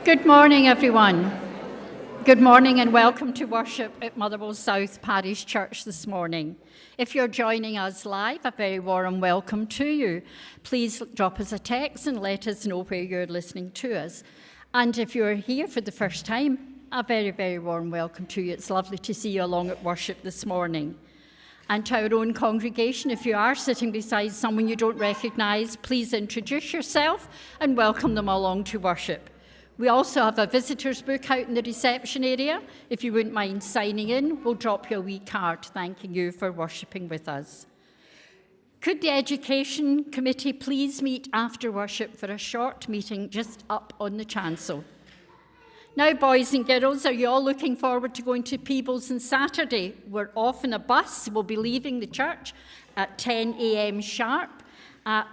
Good morning, everyone. Good morning and welcome to worship at Motherwell South Parish Church this morning. If you're joining us live, a very warm welcome to you. Please drop us a text and let us know where you're listening to us. And if you're here for the first time, a very, very warm welcome to you. It's lovely to see you along at worship this morning. And to our own congregation, if you are sitting beside someone you don't recognise, please introduce yourself and welcome them along to worship. We also have a visitors book out in the reception area. If you wouldn't mind signing in, we'll drop you a wee card thanking you for worshipping with us. Could the Education Committee please meet after worship for a short meeting just up on the chancel? Now, boys and girls, are you all looking forward to going to Peebles on Saturday? We're off in a bus. We'll be leaving the church at 10 a.m. sharp.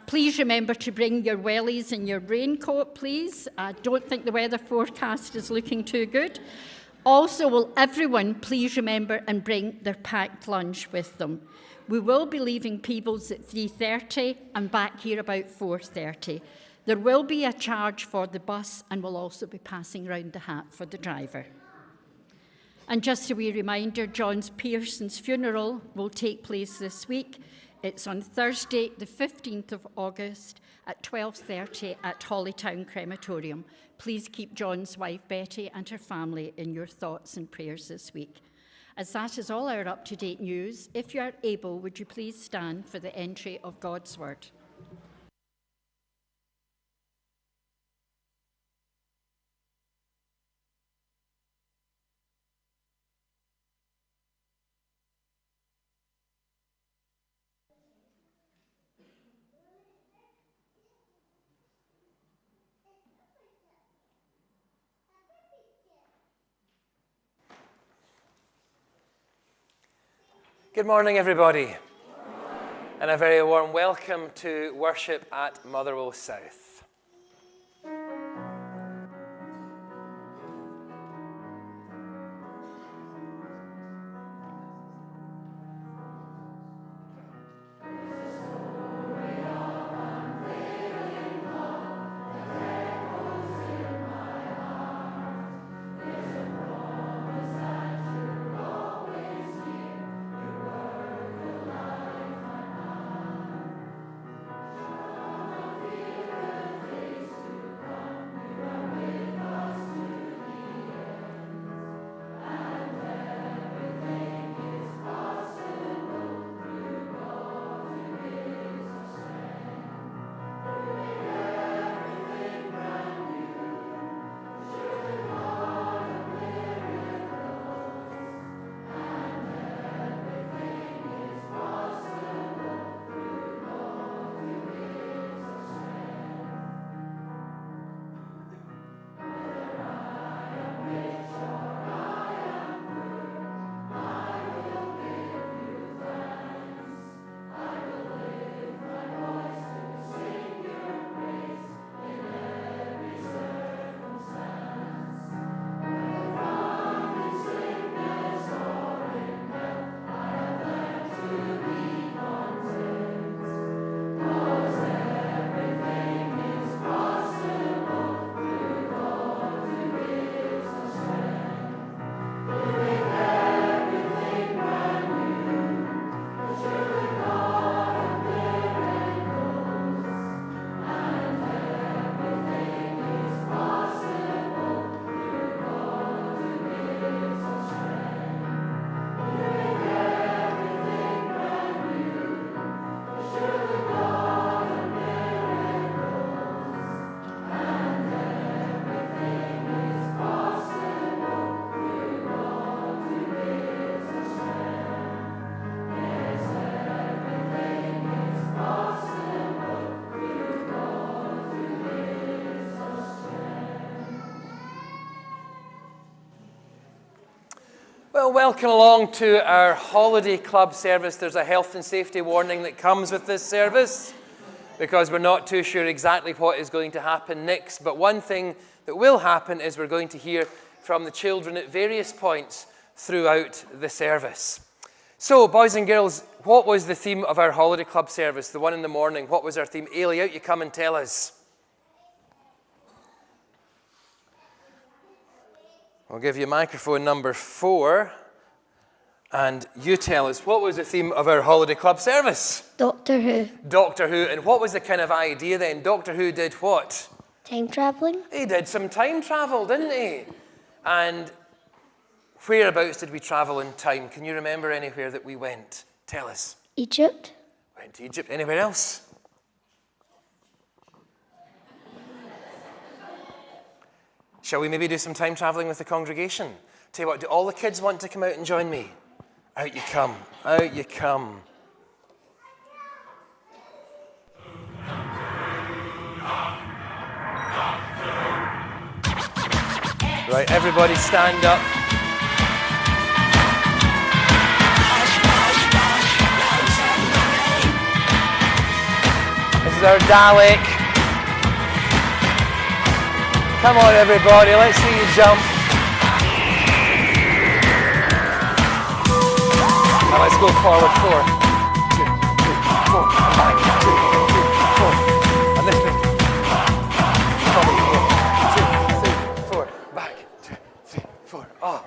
Please remember to bring your wellies and your raincoat, please. I don't think the weather forecast is looking too good. Also, will everyone please remember and bring their packed lunch with them? We will be leaving Peebles at 3:30 and back here about 4:30. There will be a charge for the bus and we'll also be passing round the hat for the driver. And just a wee reminder, John Pearson's funeral will take place this week. It's on Thursday, the 15th of August at 12:30 at Hollytown Crematorium. Please keep John's wife, Betty, and her family in your thoughts and prayers this week. As that is all our up-to-date news, if you are able, would you please stand for the entry of God's Word? Good morning, everybody. Good morning. And a very warm welcome to worship at Motherwell South. Well, welcome along to our holiday club service. There's a health and safety warning that comes with this service because we're not too sure exactly what is going to happen next. But one thing that will happen is we're going to hear from the children at various points throughout the service. So, boys and girls, what was the theme of our holiday club service, the one in the morning? What was our theme? Ailey, out you come and tell us. I'll give you microphone number 4. And you tell us, what was the theme of our holiday club service? Doctor Who. Doctor Who. And what was the kind of idea then? Doctor Who did what? Time travelling. He did some time travel, didn't he? And whereabouts did we travel in time? Can you remember anywhere that we went? Tell us. Egypt. Went to Egypt. Anywhere else? Shall we maybe do some time travelling with the congregation? Tell you what, do all the kids want to come out and join me? Out you come. Out you come. Right, everybody stand up. This is our Dalek. Come on, everybody, let's see you jump. Now let's go forward. 4, 2, 3, 4, and back. 2, 3, 4. And this way. Forward, 4, 2, 3, 4. Back. 2, 3, 4. Oh,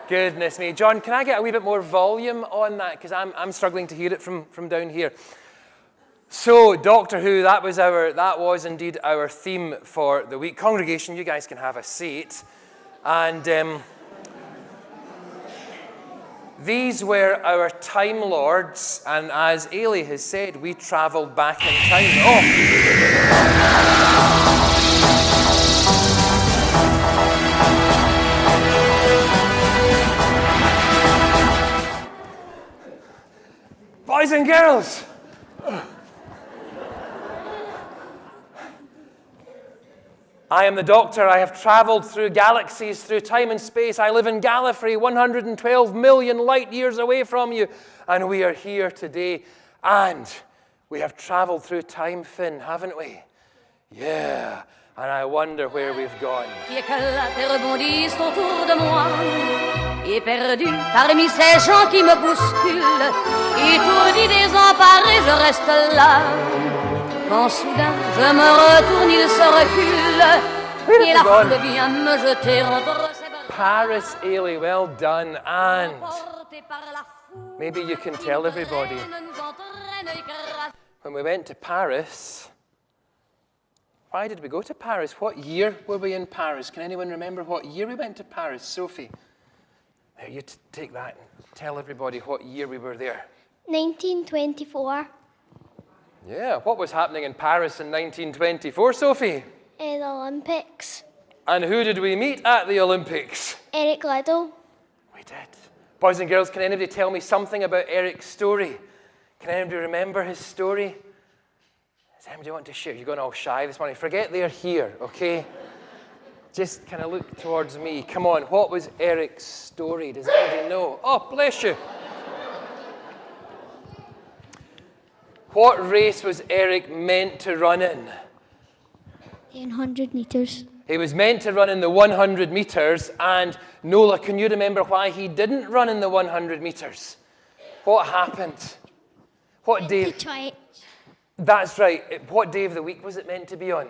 goodness me. John, can I get a wee bit more volume on that? Because I'm struggling to hear it from down here. So, Doctor Who, that was indeed our theme for the week. Congregation, you guys can have a seat. And these were our Time Lords, and as Ailey has said, we travelled back in time. Oh! Boys and girls! I am the Doctor. I have travelled through galaxies, through time and space. I live in Gallifrey, 112 million light years away from you. And we are here today. And we have travelled through time, Finn, haven't we? Yeah. And I wonder where we've gone. Qui éclate et rebondissent autour de moi, et perdu parmi ces gens qui me bousculent, étourdi, désemparé, je reste là. Quand soudain je me retourne, il se recule, et la foule vient me jeter entre ses bras. Paris, Ailey, well done. And maybe you can tell everybody. When we went to Paris, why did we go to Paris? What year were we in Paris? Can anyone remember what year we went to Paris? Sophie, there, you take that and tell everybody what year we were there. 1924. Yeah, what was happening in Paris in 1924, Sophie? The Olympics. And who did we meet at the Olympics? Eric Liddell. We did. Boys and girls, can anybody tell me something about Eric's story? Can anybody remember his story? Does anybody want to share? You're going all shy this morning. Forget they're here, okay? Just kind of look towards me. Come on, what was Eric's story? Does anybody know? Oh, bless you. What race was Eric meant to run in? 100 metres. He was meant to run in the 100 metres, and Nola, can you remember why he didn't run in the 100 metres? What happened? What day? That's right. What day of the week was it meant to be on?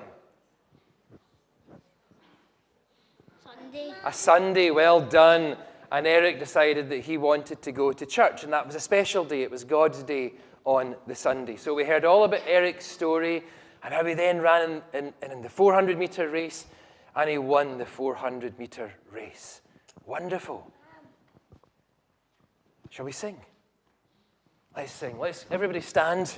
Sunday. A Sunday, well done. And Eric decided that he wanted to go to church, and that was a special day. It was God's day on the Sunday. So we heard all about Eric's story and how he then ran in the 400-metre race, and he won the 400-metre race. Wonderful. Shall we sing? Let's sing. Let's everybody stand.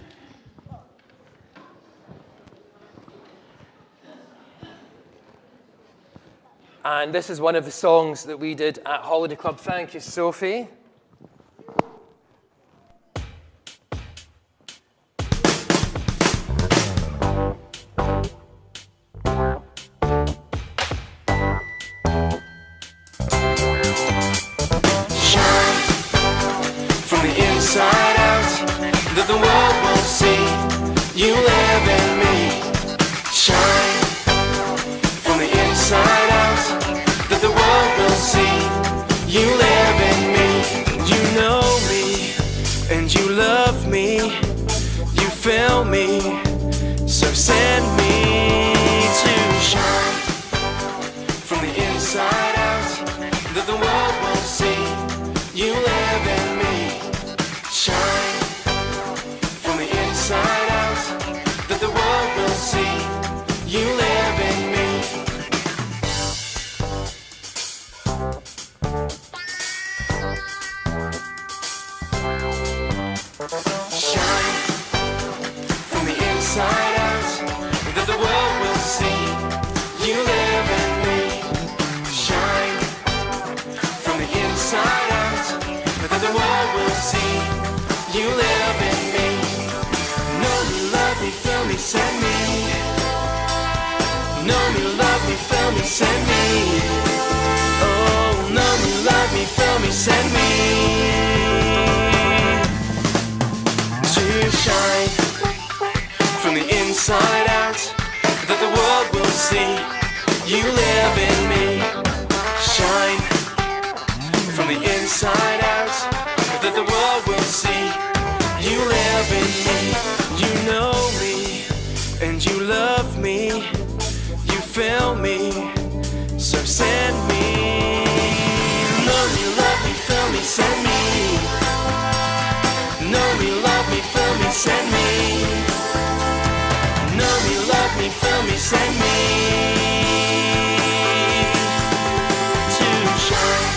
And this is one of the songs that we did at Holiday Club. Thank you, Sophie. Inside out, that the world will see you live in me. Shine from the inside out, that the world will see you live in me. You know me and you love me, you feel me, so send me to shine from the inside out, inside out, that the world will see you live in me. Shine from the inside out, that the world will see you live in me. Know me, love me, feel me, send me. Know me, love me, feel me, send me. Oh, know me, love me, feel me, send me. To shine from the inside out, that the world will see you live in me. Shine from the inside out, that the world will see you live in me. You know me and you love me, you feel me, so send me. Know me, love me, feel me, send me. Know me, love me, feel me, send me. Know me, love me, feel me, send me. To shine.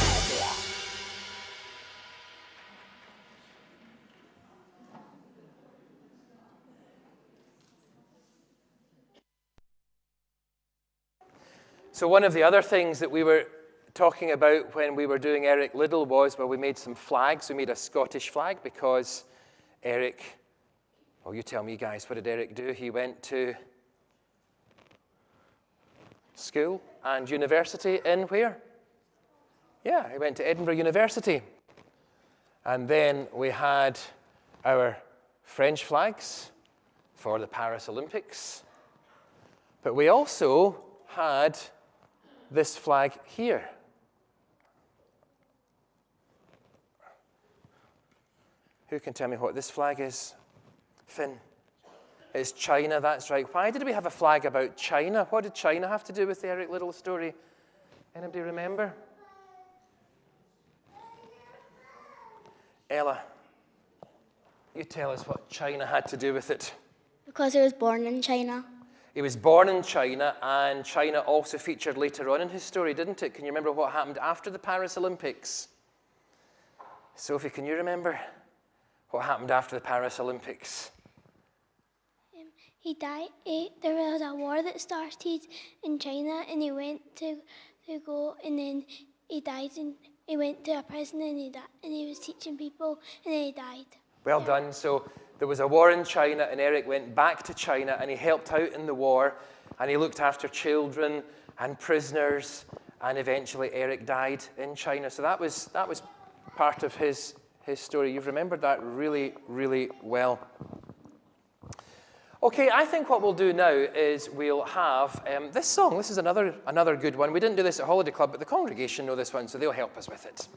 So one of the other things that we were talking about when we were doing Eric Liddell was, well, we made some flags. We made a Scottish flag because Eric, well, you tell me, guys, what did Eric do? He went to school and university in where? Yeah, he went to Edinburgh University. And then we had our French flags for the Paris Olympics. But we also had this flag here. Who can tell me what this flag is? Finn. It's China, that's right. Why did we have a flag about China? What did China have to do with the Eric Liddell story? Anybody remember? Ella, you tell us what China had to do with it. Because he was born in China. He was born in China, and China also featured later on in his story, didn't it? Can you remember what happened after the Paris Olympics? Sophie, can you remember what happened after the Paris Olympics? He died. There was a war that started in China, and he went to go, and then he died, and he went to a prison, and he was teaching people, and then he died. Well done. So there was a war in China, and Eric went back to China, and he helped out in the war, and he looked after children and prisoners, and eventually Eric died in China. So that was part of his story. You've remembered that really, really well. Okay, I think what we'll do now is we'll have this song. This is another good one. We didn't do this at Holiday Club, but the congregation know this one, so they'll help us with it.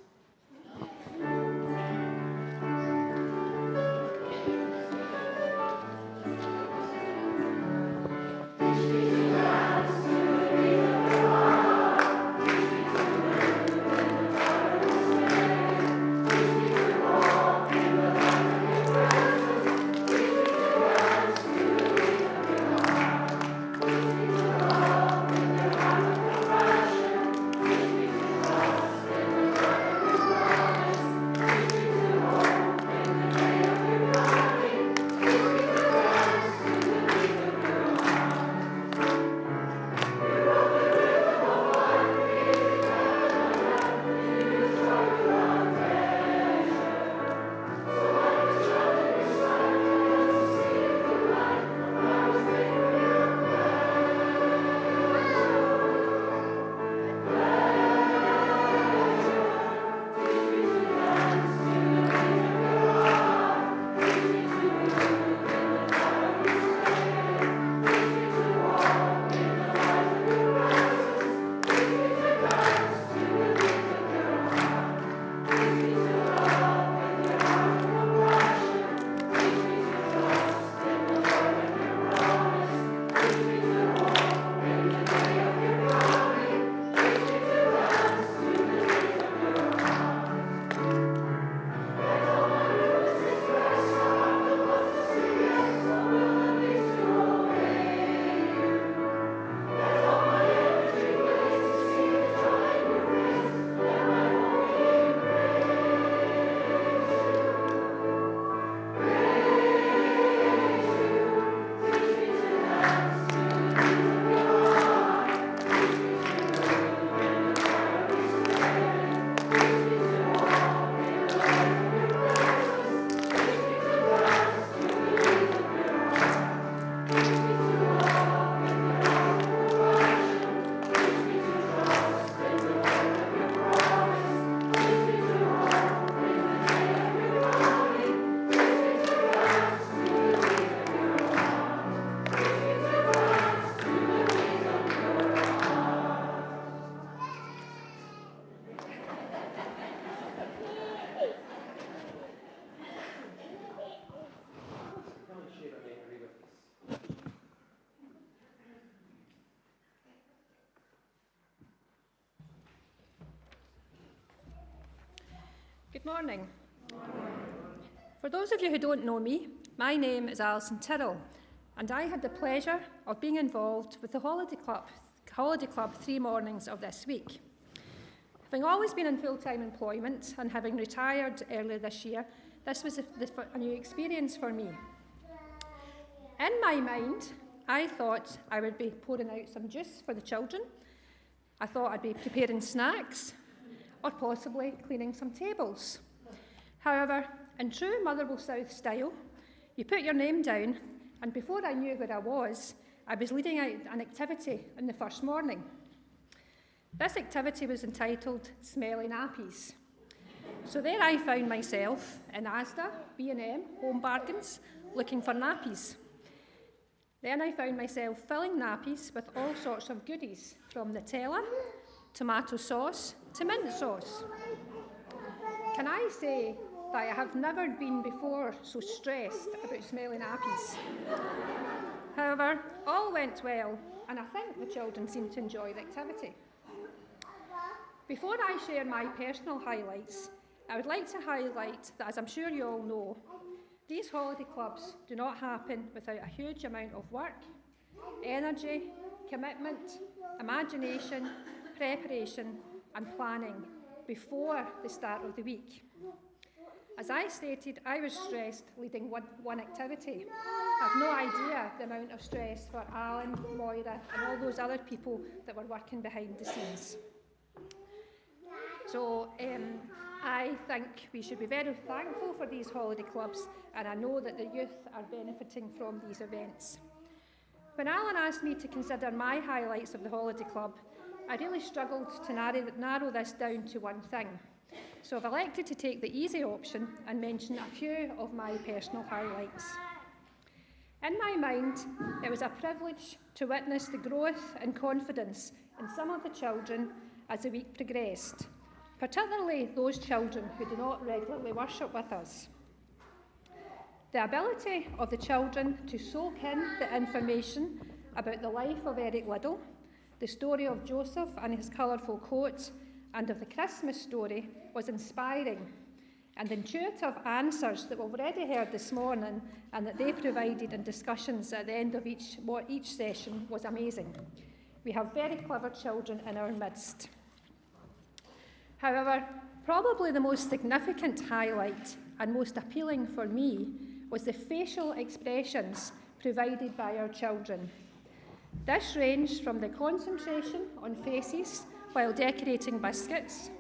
Morning. For those of you who don't know me, my name is Alison Tyrrell, and I had the pleasure of being involved with the Holiday Club 3 mornings of this week. Having always been in full-time employment and having retired earlier this year, this was a new experience for me. In my mind, I thought I would be pouring out some juice for the children. I thought I'd be preparing snacks, or possibly cleaning some tables. However, in true Motherwell South style, you put your name down, and before I knew where I was leading out an activity on the first morning. This activity was entitled Smelly Nappies. So there I found myself in Asda, B&M, Home Bargains, looking for nappies. Then I found myself filling nappies with all sorts of goodies, from Nutella, tomato sauce, to mint sauce. Can I say that I have never been before so stressed about smelly nappies? However, all went well, and I think the children seemed to enjoy the activity. Before I share my personal highlights, I would like to highlight that, as I'm sure you all know, these holiday clubs do not happen without a huge amount of work, energy, commitment, imagination, preparation and planning before the start of the week. As I stated, I was stressed leading one activity. I have no idea the amount of stress for Alan, Moira and all those other people that were working behind the scenes. So I think we should be very thankful for these holiday clubs, and I know that the youth are benefiting from these events. When Alan asked me to consider my highlights of the holiday club, I really struggled to narrow this down to one thing. So I've elected to take the easy option and mention a few of my personal highlights. In my mind, it was a privilege to witness the growth and confidence in some of the children as the week progressed, particularly those children who do not regularly worship with us. The ability of the children to soak in the information about the life of Eric Liddell, the story of Joseph and his colourful coat, and of the Christmas story was inspiring, and the intuitive answers that we've already heard this morning and that they provided in discussions at the end of each session was amazing. We have very clever children in our midst. However, probably the most significant highlight and most appealing for me was the facial expressions provided by our children. This ranged from the concentration on faces while decorating biscuits,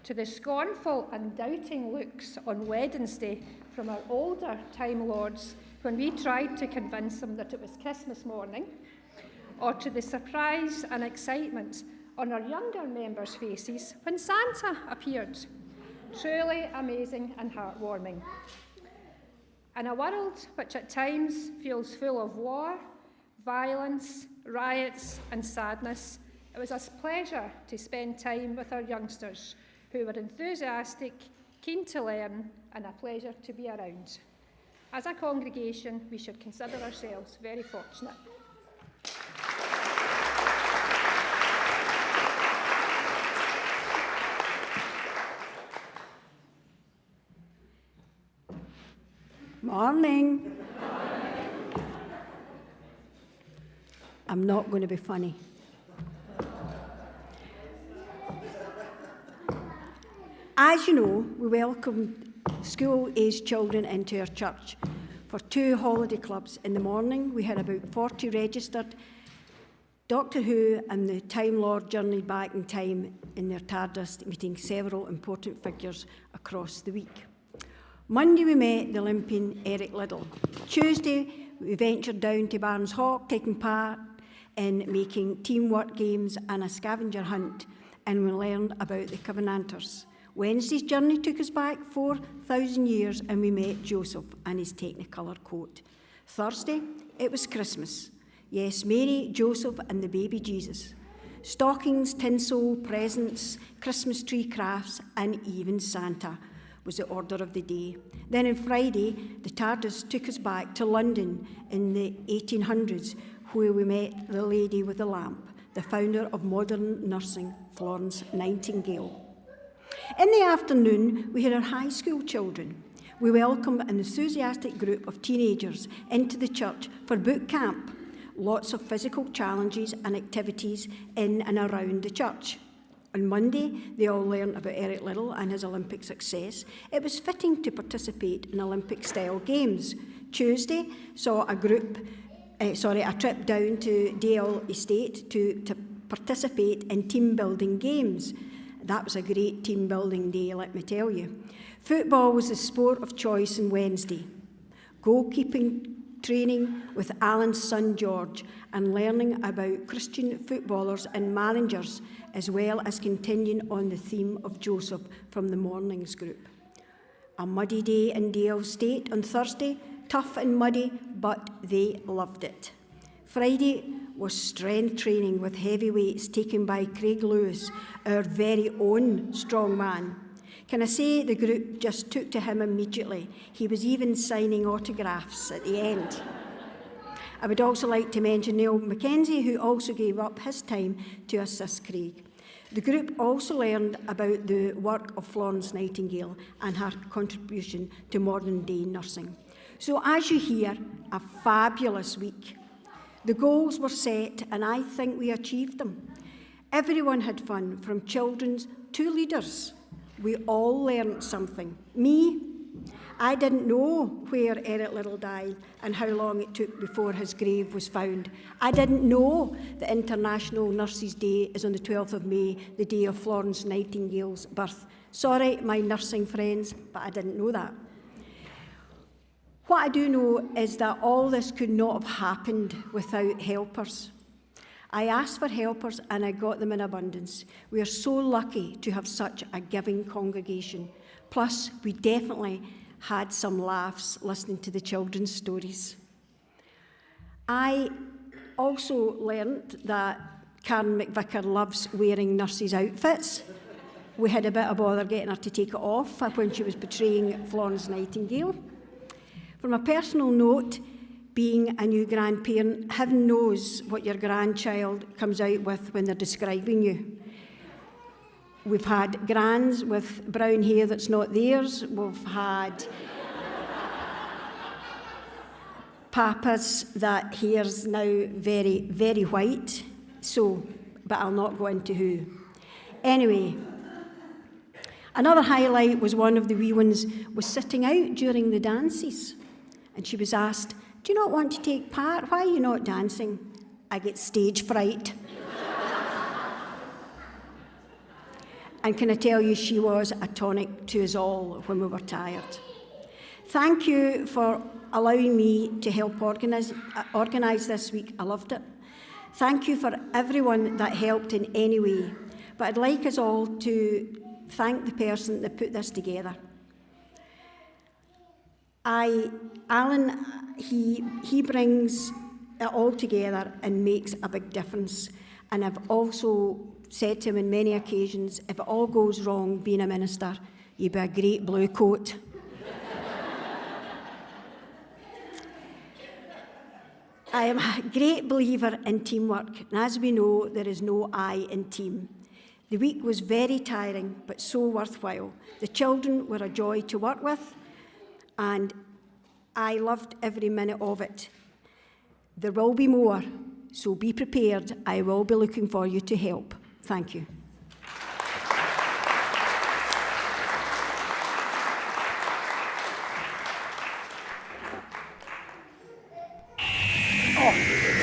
to the scornful and doubting looks on Wednesday from our older Time Lords when we tried to convince them that it was Christmas morning, or to the surprise and excitement on our younger members' faces when Santa appeared. Truly amazing and heartwarming. In a world which at times feels full of war, violence, riots and sadness, it was a pleasure to spend time with our youngsters who were enthusiastic, keen to learn and a pleasure to be around. As a congregation, we should consider ourselves very fortunate. Morning. I'm not going to be funny. As you know, we welcomed school-aged children into our church for 2 holiday clubs. In the morning, we had about 40 registered. Doctor Who and the Time Lord journeyed back in time in their TARDIS, meeting several important figures across the week. Monday, we met the Olympian Eric Liddell. Tuesday, we ventured down to Barnes Hawk, taking part in making teamwork games and a scavenger hunt, and we learned about the Covenanters. Wednesday's journey took us back 4,000 years, and we met Joseph and his technicolor coat. Thursday, it was Christmas. Yes, Mary, Joseph and the baby Jesus. Stockings, tinsel, presents, Christmas tree crafts, and even Santa was the order of the day. Then on Friday, the TARDIS took us back to London in the 1800s, where we met the lady with the lamp, the founder of modern nursing, Florence Nightingale. In the afternoon, we had our high school children. We welcomed an enthusiastic group of teenagers into the church for boot camp. Lots of physical challenges and activities in and around the church. On Monday, they all learned about Eric Liddell and his Olympic success. It was fitting to participate in Olympic-style games. Tuesday saw a trip down to Dale Estate to participate in team-building games. That was a great team-building day, let me tell you. Football was the sport of choice on Wednesday. Goalkeeping training with Alan's son George and learning about Christian footballers and managers, as well as continuing on the theme of Joseph from the mornings group. A muddy day in Dale Estate on Thursday, tough and muddy, but they loved it. Friday was strength training with heavy weights taken by Craig Lewis, our very own strong man. Can I say the group just took to him immediately? He was even signing autographs at the end. I would also like to mention Neil Mackenzie, who also gave up his time to assist Craig. The group also learned about the work of Florence Nightingale and her contribution to modern-day nursing. So as you hear, a fabulous week. The goals were set, and I think we achieved them. Everyone had fun, from children to leaders. We all learned something. Me, I didn't know where Eric Liddell died and how long it took before his grave was found. I didn't know that International Nurses' Day is on the 12th of May, the day of Florence Nightingale's birth. Sorry, my nursing friends, but I didn't know that. What I do know is that all this could not have happened without helpers. I asked for helpers and I got them in abundance. We are so lucky to have such a giving congregation. Plus, we definitely had some laughs listening to the children's stories. I also learnt that Karen McVicker loves wearing nurses' outfits. We had a bit of bother getting her to take it off when she was portraying Florence Nightingale. From a personal note, being a new grandparent, heaven knows what your grandchild comes out with when they're describing you. We've had grands with brown hair that's not theirs. We've had papas that hair's now very, very white. So, but I'll not go into who. Anyway, another highlight was one of the wee ones was sitting out during the dances. And she was asked, "Do you not want to take part? Why are you not dancing?" "I get stage fright." And can I tell you, she was a tonic to us all when we were tired. Thank you for allowing me to help organise this week. I loved it. Thank you for everyone that helped in any way. But I'd like us all to thank the person that put this together. Alan, he brings it all together and makes a big difference. And I've also said to him on many occasions, if it all goes wrong being a minister, you'd be a great blue coat. I am a great believer in teamwork, and as we know, there is no I in team. The week was very tiring, but so worthwhile. The children were a joy to work with, and I loved every minute of it. There will be more, so be prepared. I will be looking for you to help. Thank you.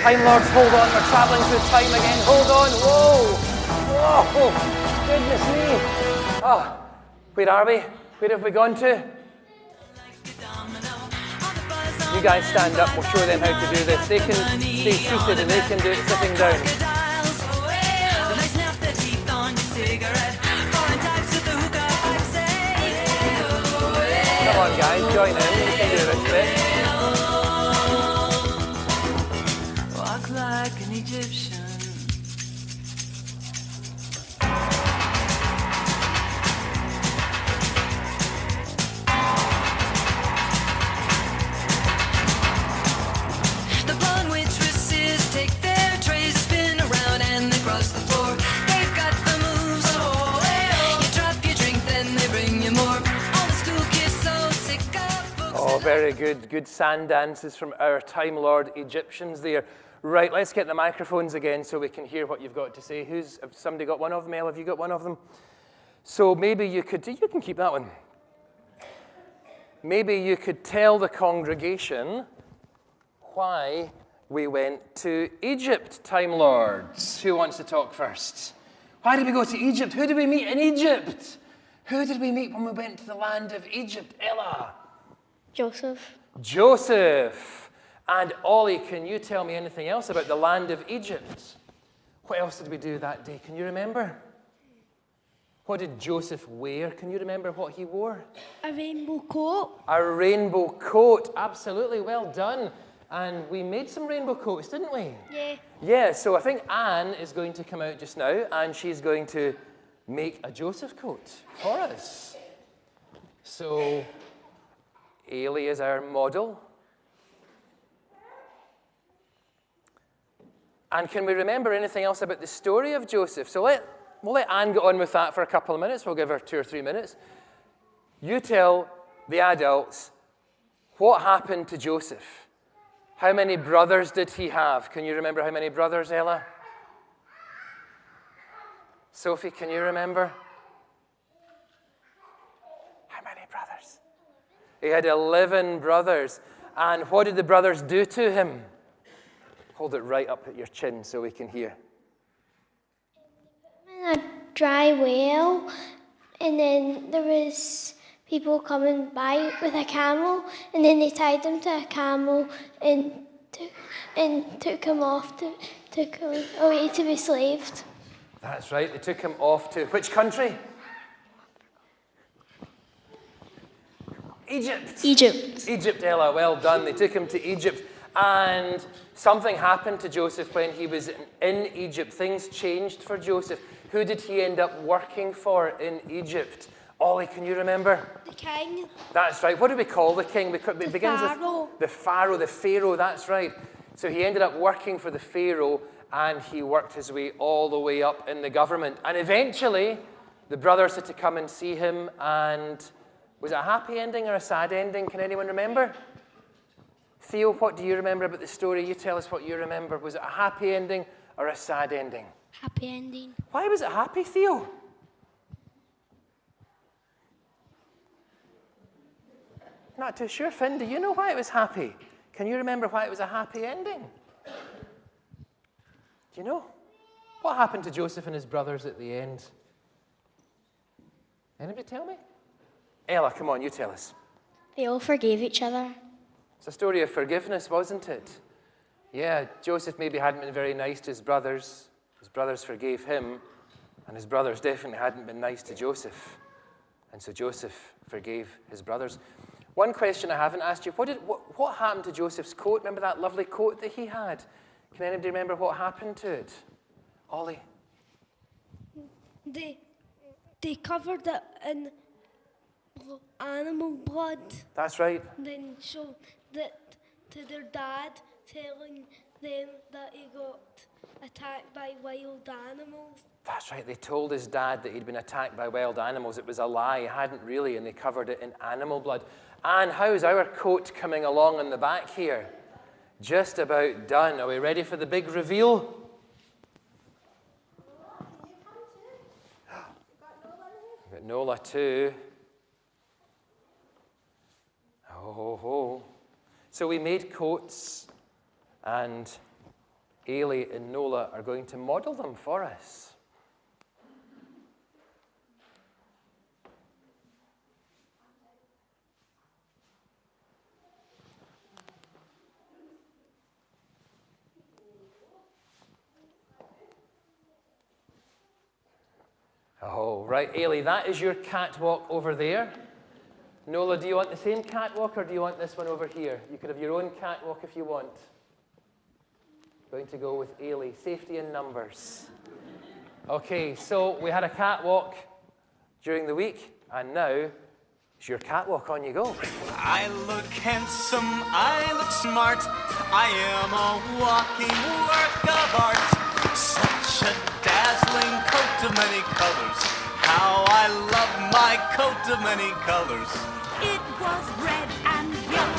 Time Lords, hold on, we're travelling through time again. Hold on, whoa, whoa, goodness me. Oh, where are we? Where have we gone to? You guys stand up, we'll show them how to do this. They can stay seated and they can do it sitting down. Come on guys, join in, you can do this bit. Walk like an Egyptian. The blonde waitresses take their trays, spin around and they cross the floor. They've got the moves. You drop your drink, then Oh, very good. Good sand dances from our Time Lord Egyptians there. Right, let's get the microphones again so we can hear what you've got to say. Have somebody got one of them? Elle, have you got one of them? So maybe you can keep that one. Maybe you could tell the congregation why we went to Egypt, Time Lords. Who wants to talk first? Why did we go to Egypt? Who did we meet in Egypt? Who did we meet when we went to the land of Egypt? Ella? Joseph. Joseph. And Ollie, can you tell me anything else about the land of Egypt? What else did we do that day? Can you remember? What did Joseph wear? Can you remember what he wore? A rainbow coat. A rainbow coat. Absolutely, well done. And we made some rainbow coats, didn't we? Yeah. Yeah, so I think Anne is going to come out just now, and she's going to make a Joseph coat for us. So, Ailey is our model. And can we remember anything else about the story of Joseph? So we'll let Anne get on with that for a couple of minutes. We'll give her 2 or 3 minutes. You tell the adults what happened to Joseph. How many brothers did he have? Can you remember how many brothers, Ella? Sophie, can you remember? How many brothers? He had 11 brothers. And what did the brothers do to him? Hold it right up at your chin so we can hear. In a dry well, and then there was people coming by with a camel, and then they tied him to a camel and took him off, took him away to be slaved. That's right, they took him off to which country? Egypt. Egypt, Ella, well done. They took him to Egypt. And something happened to Joseph when he was in Egypt. Things changed for Joseph. Who did he end up working for in Egypt? Ollie, can you remember? The king. That's right. What do we call the king? It begins Pharaoh. with the Pharaoh, that's right. So he ended up working for the Pharaoh, and he worked his way all the way up in the government. And eventually, the brothers had to come and see him, and was it a happy ending or a sad ending? Can anyone remember? Theo, what do you remember about the story? You tell us what you remember. Was it a happy ending or a sad ending? Happy ending. Why was it happy, Theo? Not too sure. Finn, do you know why it was happy? Can you remember why it was a happy ending? Do you know? What happened to Joseph and his brothers at the end? Anybody tell me? Ella, come on, you tell us. They all forgave each other. It's a story of forgiveness, wasn't it? Yeah, Joseph maybe hadn't been very nice to his brothers. His brothers forgave him, and his brothers definitely hadn't been nice to Joseph. And so Joseph forgave his brothers. One question I haven't asked you, what happened to Joseph's coat? Remember that lovely coat that he had? Can anybody remember what happened to it? Ollie? They covered it in animal blood. That's right. And then showed that to their dad, telling them that he got attacked by wild animals. That's right. They told his dad that he'd been attacked by wild animals. It was a lie. He hadn't really, and they covered it in animal blood. Anne, how's our coat coming along in the back here? Just about done. Are we ready for the big reveal? We've got Nola too. Ho, ho, ho. So we made coats, and Ailey and Nola are going to model them for us. Oh, right, Ailey, that is your catwalk over there. Nola, do you want the same catwalk, or do you want this one over here? You could have your own catwalk if you want. Going to go with Ailey. Safety in numbers. Okay, so we had a catwalk during the week, and now it's your catwalk. On you go. I look handsome, I look smart, I am a walking work of art. Such a dazzling coat of many colors, how I love my coat of many colors. It was red and yellow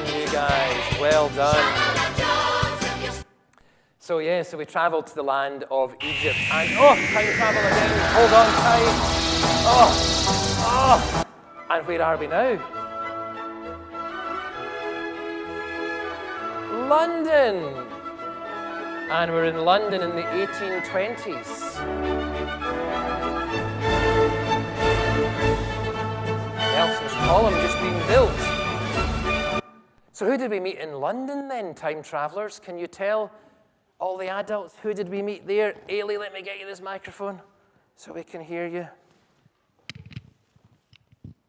done, you guys. Well done. So we travelled to the land of Egypt. And, time travel again. Hold on tight. And where are we now? London. And we're in London in the 1820s. Nelson's column just being built. So who did we meet in London then, time travellers? Can you tell all the adults who did we meet there? Ailey, let me get you this microphone so we can hear you.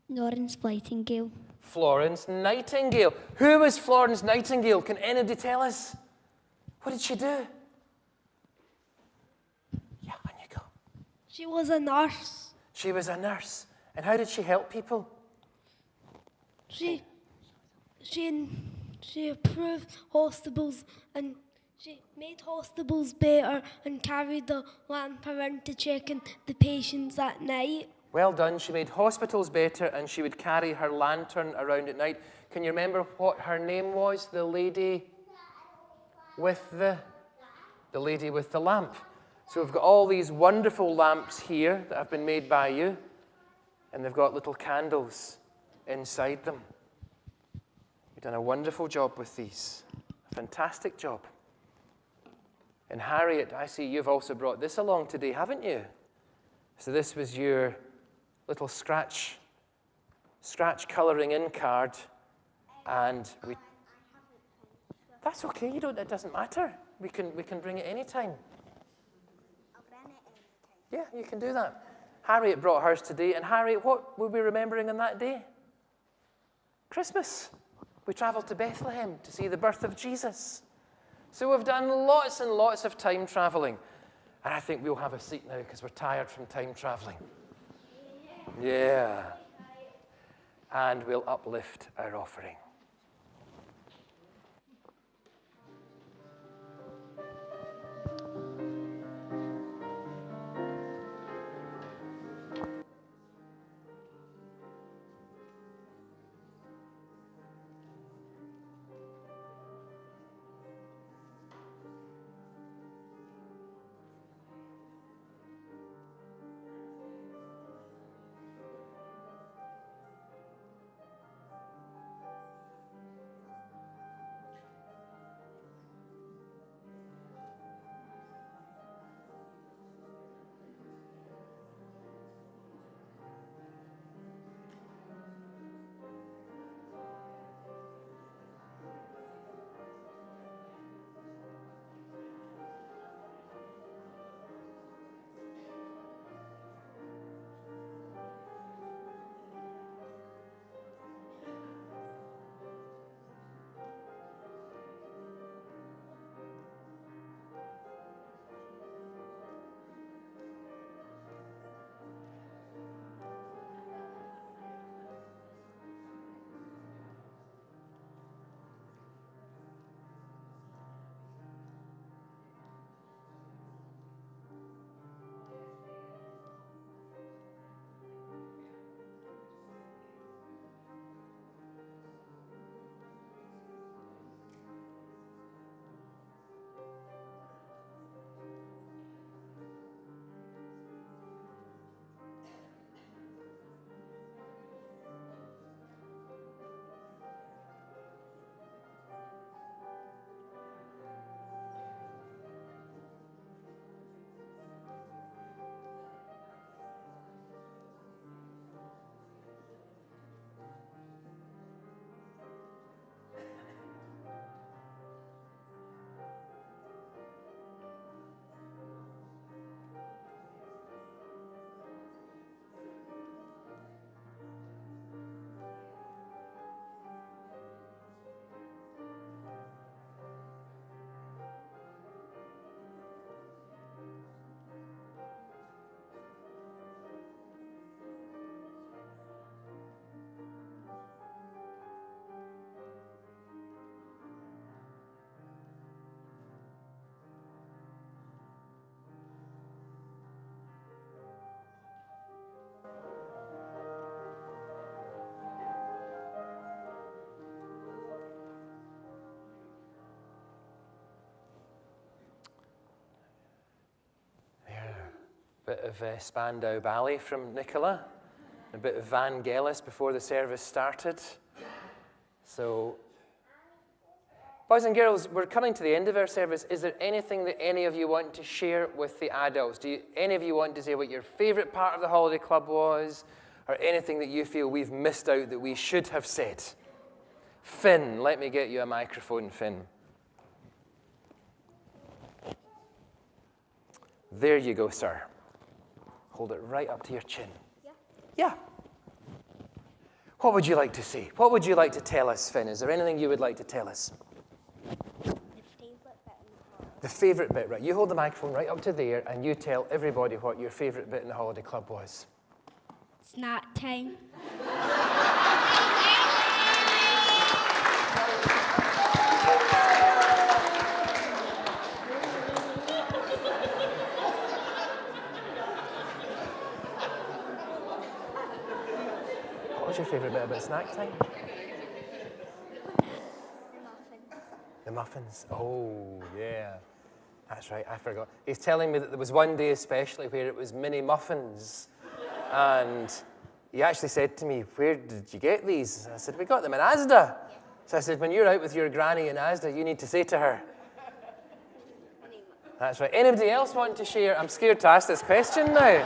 Florence Nightingale. Florence Nightingale. Who was Florence Nightingale? Can anybody tell us? What did she do? Yeah, on you go. She was a nurse. She was a nurse. And how did she help people? She improved hospitals, and she made hospitals better and carried the lamp around to check on the patients at night. Well done. She made hospitals better, and she would carry her lantern around at night. Can you remember what her name was? The lady with the lady with the lamp. So we've got all these wonderful lamps here that have been made by you, and they've got little candles inside them. You've done a wonderful job with these. A fantastic job. And Harriet, I see you've also brought this along today, haven't you? So this was your little scratch colouring in card, and we. That's okay. It doesn't matter. We can bring it anytime. I'll bring it anytime. Yeah, you can do that. Harriet brought hers today, and Harriet, what were we remembering on that day? Christmas. We travelled to Bethlehem to see the birth of Jesus. So we've done lots and lots of time travelling. And I think we'll have a seat now because we're tired from time travelling. Yeah. And we'll uplift our offering. of Spandau Ballet from Nicola, a bit of Vangelis before the service started. So, boys and girls, we're coming to the end of our service. Is there anything that any of you want to share with the adults? Any of you want to say what your favourite part of the holiday club was, or anything that you feel we've missed out that we should have said? Finn, let me get you a microphone, Finn. There you go, sir. Hold it right up to your chin. Yeah. What would you like to say? What would you like to tell us, Finn? Is there anything you would like to tell us? The favourite bit, right? You hold the microphone right up to there and you tell everybody what your favourite bit in the holiday club was. Snack time. What was your favourite bit about snack time? The muffins. Oh, yeah. That's right, I forgot. He's telling me that there was one day especially where it was mini muffins. And he actually said to me, where did you get these? I said, we got them in Asda. So I said, when you're out with your granny in Asda, you need to say to her. That's right. Anybody else want to share? I'm scared to ask this question now.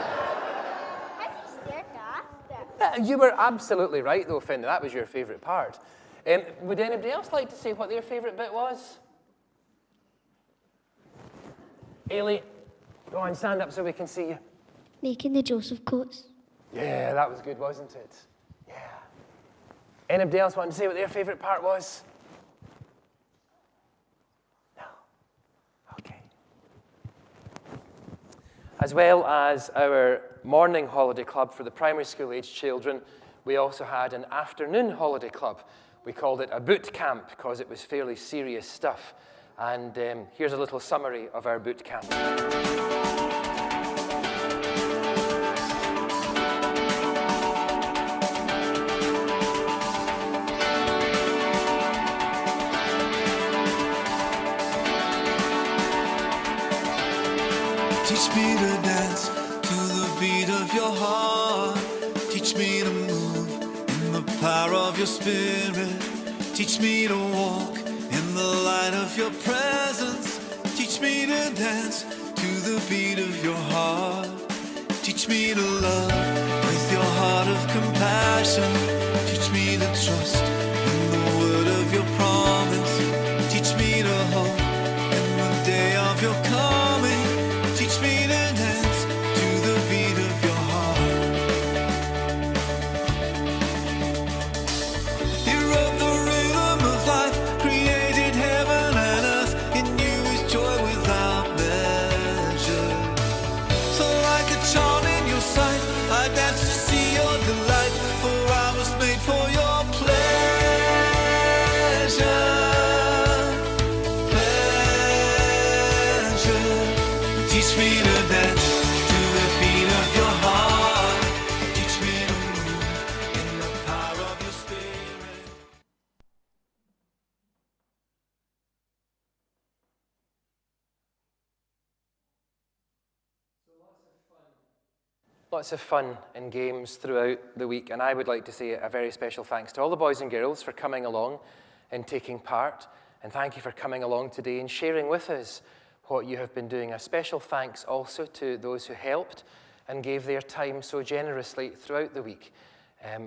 You were absolutely right, though, Finn. That was your favourite part. Would anybody else like to say what their favourite bit was? Ailey, go on, stand up so we can see you. Making the Joseph coats. Yeah, that was good, wasn't it? Yeah. Anybody else want to say what their favourite part was? No. Okay. As well as our morning holiday club for the primary school aged children, we also had an afternoon holiday club. We called it a boot camp because it was fairly serious stuff. And here's a little summary of our boot camp. Teach me to dance to the beat of your heart. Teach me to move in the power of your spirit. Teach me to walk in the light of your presence. Teach me to dance to the beat of your heart. Teach me to love with your heart of compassion. Teach me to trust in the word of your promise. Teach me to hope in the day of your coming. Teach me to dance to the beat of your heart. You wrote the rhythm of life, created heaven and earth. In you is joy without measure. So like a charm in your sight, I dance to see your delight. For I was made for your pleasure. Teach me to dance to the beat of your heart. Teach me to move in the power of your spirit. Lots of fun and games throughout the week, and I would like to say a very special thanks to all the boys and girls for coming along and taking part, and thank you for coming along today and sharing with us what you have been doing. A special thanks also to those who helped and gave their time so generously throughout the week.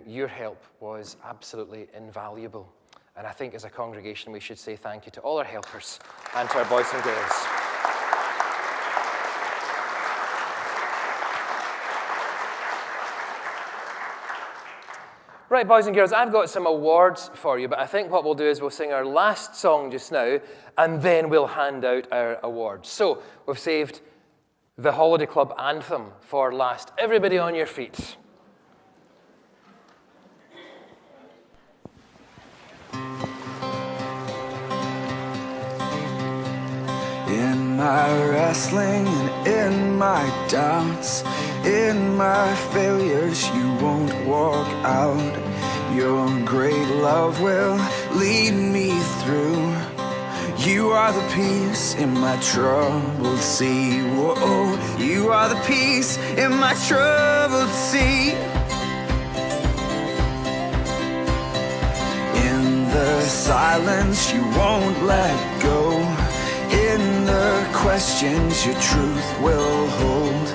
Your help was absolutely invaluable, and I think as a congregation we should say thank you to all our helpers and to our boys and girls. Right, boys and girls, I've got some awards for you, but I think what we'll do is we'll sing our last song just now, and then we'll hand out our awards. So, we've saved the Holiday Club anthem for last. Everybody on your feet. In my wrestling and in my doubts, in my failures, you won't walk out. Your great love will lead me through. You You are the peace in my troubled sea. Whoa, you are the peace in my troubled sea. In the silence you won't let go. In the questions your truth will hold.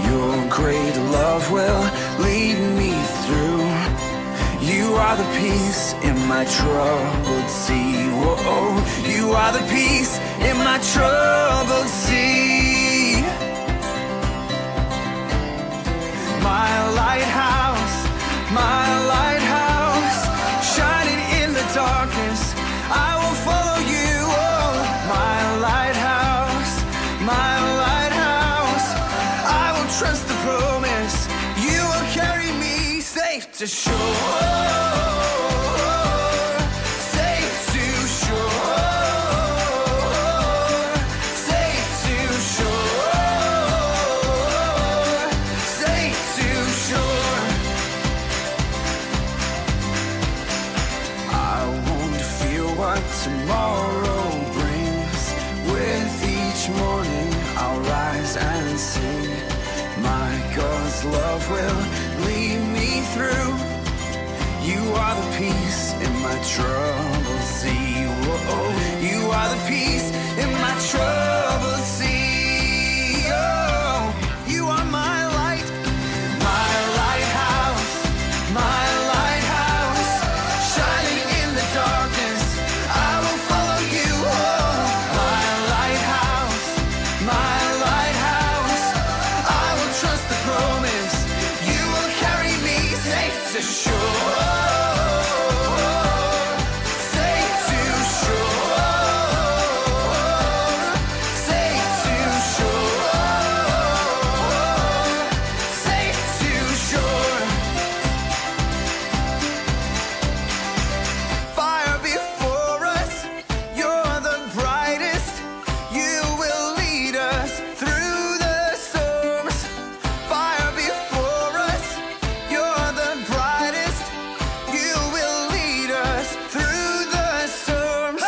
Your great love will lead me through. You are the peace in my troubled sea. Whoa, you are the peace in my troubled sea. My lighthouse, shining in the darkness, I will follow you. Oh, my lighthouse, I will trust the promise. You will carry me safe to shore. Safe to shore. Safe to shore. Safe to shore. I won't fear what tomorrow brings. With each morning I'll rise and sing. My God's love will lead me through. You are the peace in my troubled sea. Whoa, you are the peace in my troubled sea. Oh, you are my light, my lighthouse, shining in the darkness. I will follow you. Oh, my lighthouse, I will trust the promise. You will carry me safe to shore. Safe to shore. Safe to shore. Safe to shore. Fire before us, you're the brightest. You will lead us through the storms. Fire before us, you're the brightest. You will lead us through the storms.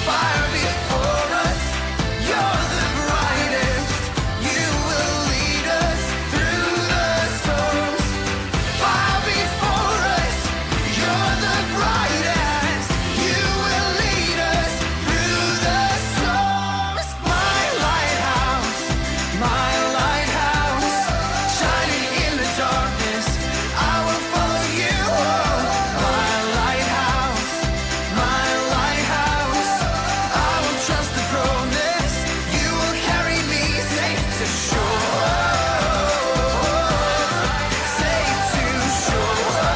Fire before us, you're the brightest. You will lead us through the storms. Fire before us, you're the brightest. You will lead us through the storms. My lighthouse, shining in the darkness, I will follow you. Oh, my lighthouse, I will trust the promise. You will carry me safe to shore. Safe to shore.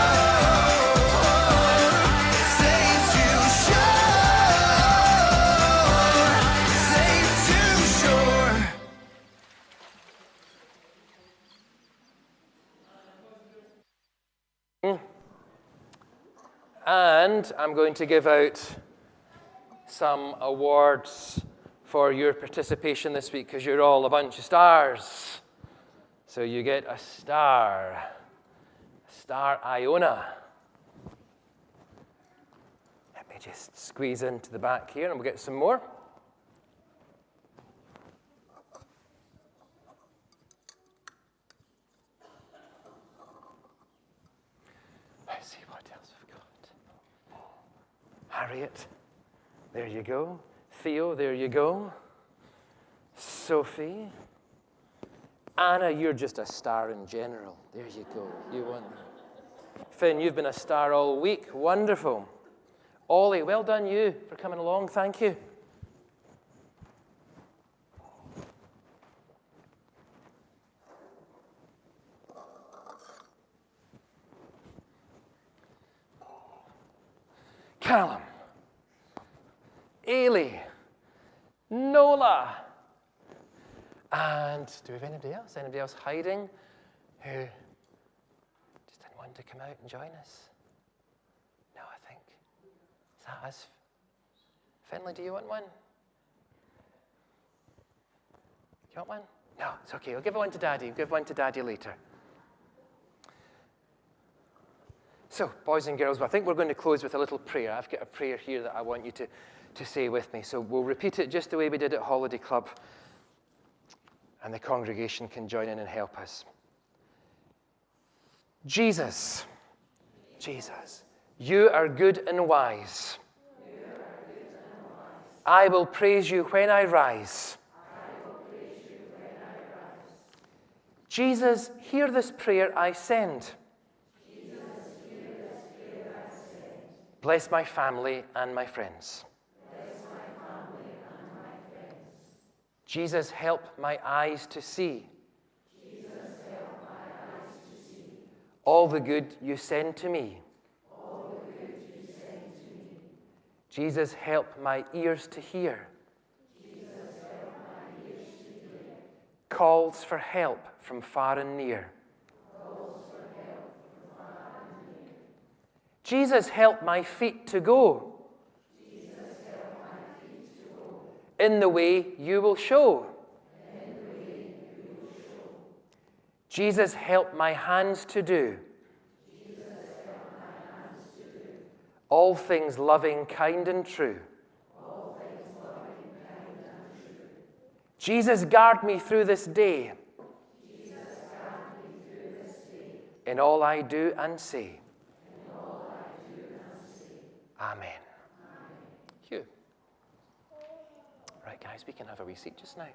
Safe to shore. Safe to shore. And I'm going to give out some awards for your participation this week because you're all a bunch of stars. So you get a star Iona. Let me just squeeze into the back here and we'll get some more. Let's see what else we've got. Harriet, there you go. Theo, there you go. Sophie. Anna, you're just a star in general. There you go. You won that. Finn, you've been a star all week. Wonderful. Ollie, well done you for coming along. Thank you. Callum, Ailey, Nola, and do we have anybody else? Anybody else hiding who just didn't want to come out and join us? No, I think. Is that us? Finley, do you want one? You want one? No, it's okay. We'll give one to Daddy. We'll give one to Daddy later. So, boys and girls, I think we're going to close with a little prayer. I've got a prayer here that I want you to say with me. So we'll repeat it just the way we did at Holiday Club, and the congregation can join in and help us. Jesus, you are good and wise. I will praise you when I rise. Jesus, hear this prayer I send. Bless my family and my friends. Jesus, help my eyes to see. All the good you send to me. Jesus, help my ears to hear. Calls for help from far and near. Jesus, help my feet to go. In the way you will show. Jesus, help my hands to do. All things loving, kind, and true. Jesus, guard me through this day. In all I do and say. Amen. Hugh. Right, guys, we can have a wee seat just now.